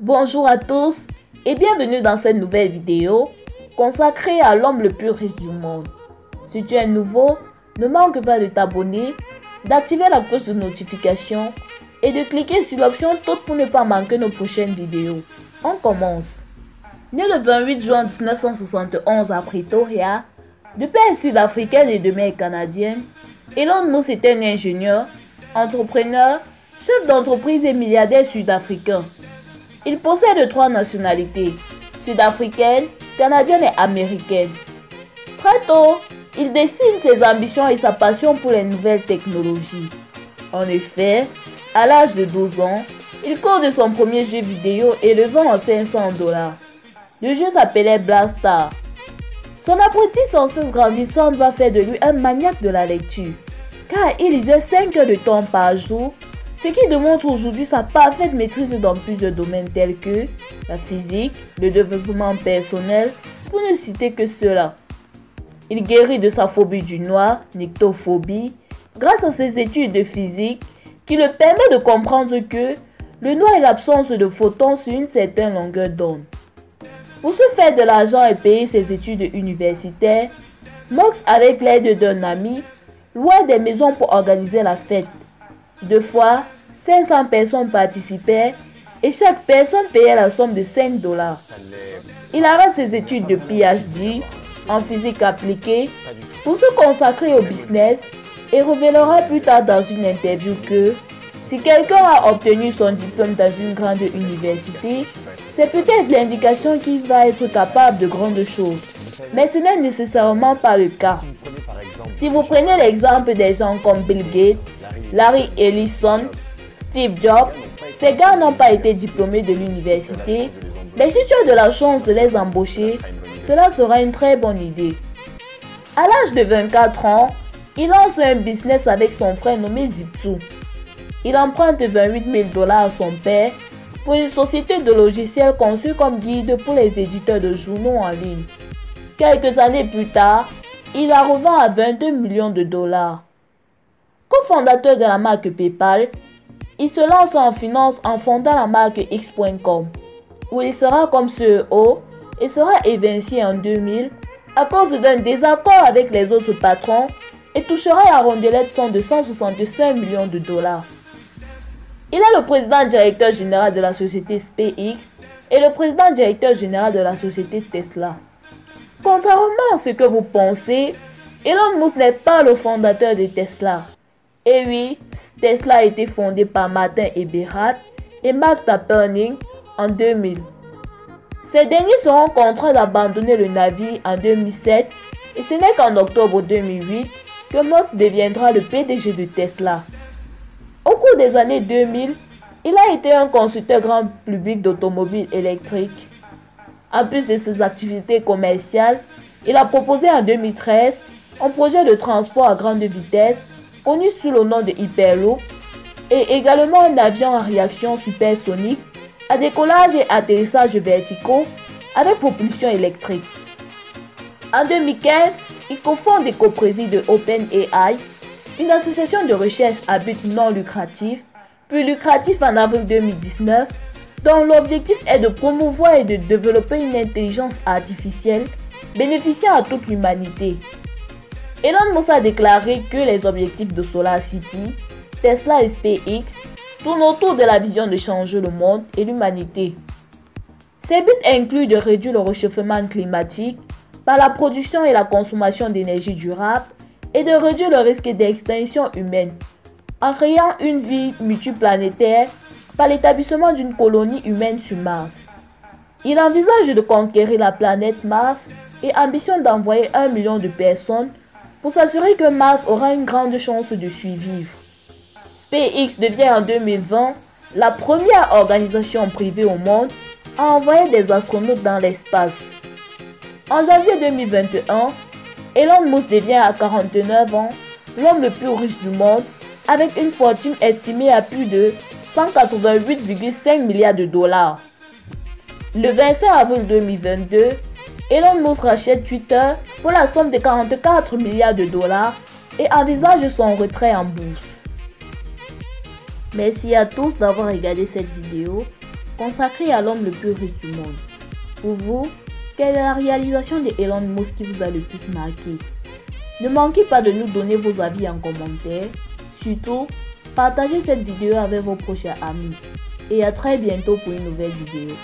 Bonjour à tous et bienvenue dans cette nouvelle vidéo consacrée à l'homme le plus riche du monde. Si tu es nouveau, ne manque pas de t'abonner, d'activer la cloche de notification et de cliquer sur l'option toutes pour ne pas manquer nos prochaines vidéos. On commence. Né le 28 juin 1971 à Pretoria, de père sud-africaine et de mère canadienne, Elon Musk est un ingénieur, entrepreneur, chef d'entreprise et milliardaire sud-africain. Il possède 3 nationalités, sud-africaine, canadienne et américaine. Très tôt, il dessine ses ambitions et sa passion pour les nouvelles technologies. En effet, à l'âge de 12 ans, il code son premier jeu vidéo et le vend à $500. Le jeu s'appelait Blast Star. Son apprenti sans cesse grandissante va faire de lui un maniaque de la lecture, car il lisait 5 heures de temps par jour, ce qui démontre aujourd'hui sa parfaite maîtrise dans plusieurs domaines tels que la physique, le développement personnel, pour ne citer que cela. Il guérit de sa phobie du noir, nyctophobie, grâce à ses études de physique qui le permettent de comprendre que le noir est l'absence de photons sur une certaine longueur d'onde. Pour se faire de l'argent et payer ses études universitaires, Musk, avec l'aide d'un ami, loua des maisons pour organiser la fête. 2 fois, 500 personnes participaient et chaque personne payait la somme de $5. Il arrête ses études de PhD en physique appliquée pour se consacrer au business et révélera plus tard dans une interview que si quelqu'un a obtenu son diplôme dans une grande université, c'est peut-être l'indication qu'il va être capable de grandes choses. Mais ce n'est nécessairement pas le cas. Si vous prenez l'exemple des gens comme Bill Gates, Larry Ellison, Steve Jobs, ces gars n'ont pas été diplômés de l'université, mais si tu as de la chance de les embaucher, cela sera une très bonne idée. À l'âge de 24 ans, il lance un business avec son frère nommé Zip2. Il emprunte $28 000 à son père pour une société de logiciels conçue comme guide pour les éditeurs de journaux en ligne. Quelques années plus tard, il la revend à $22 millions. Co-fondateur de la marque PayPal, il se lance en finance en fondant la marque X.com, où il sera comme CEO et sera évincé en 2000 à cause d'un désaccord avec les autres patrons et touchera la rondelette somme de $165 millions. Il est le président directeur général de la société SpaceX et le président directeur général de la société Tesla. Contrairement à ce que vous pensez, Elon Musk n'est pas le fondateur de Tesla. Et oui, Tesla a été fondé par Martin Eberhard et Mark Tarpenning en 2000. Ces derniers seront contraints d'abandonner le navire en 2007 et ce n'est qu'en octobre 2008 que Musk deviendra le PDG de Tesla. Au cours des années 2000, il a été un constructeur grand public d'automobiles électriques. En plus de ses activités commerciales, il a proposé en 2013 un projet de transport à grande vitesse connu sous le nom de Hyperloop et également un avion à réaction supersonique à décollage et atterrissage verticaux avec propulsion électrique. En 2015, il cofonde et co-préside OpenAI, une association de recherche à but non lucratif, puis lucratif en avril 2019, dont l'objectif est de promouvoir et de développer une intelligence artificielle bénéficiant à toute l'humanité. Elon Musk a déclaré que les objectifs de SolarCity, Tesla et SpaceX tournent autour de la vision de changer le monde et l'humanité. Ces buts incluent de réduire le réchauffement climatique par la production et la consommation d'énergie durable et de réduire le risque d'extinction humaine en créant une vie multiplanétaire par l'établissement d'une colonie humaine sur Mars. Il envisage de conquérir la planète Mars et ambitionne d'envoyer 1 million de personnes pour s'assurer que Mars aura une grande chance de survivre. SpaceX devient en 2020 la première organisation privée au monde à envoyer des astronautes dans l'espace. En janvier 2021, Elon Musk devient à 49 ans l'homme le plus riche du monde avec une fortune estimée à plus de 188,5 milliards de dollars. Le 25 avril 2022, Elon Musk rachète Twitter pour la somme de 44 milliards de dollars et envisage son retrait en bourse. Merci à tous d'avoir regardé cette vidéo. consacrée à l'homme le plus riche du monde. Pour vous, quelle est la réalisation de Elon Musk qui vous a le plus marqué? Ne manquez pas de nous donner vos avis en commentaire. Surtout, partagez cette vidéo avec vos proches amis. Et à très bientôt pour une nouvelle vidéo.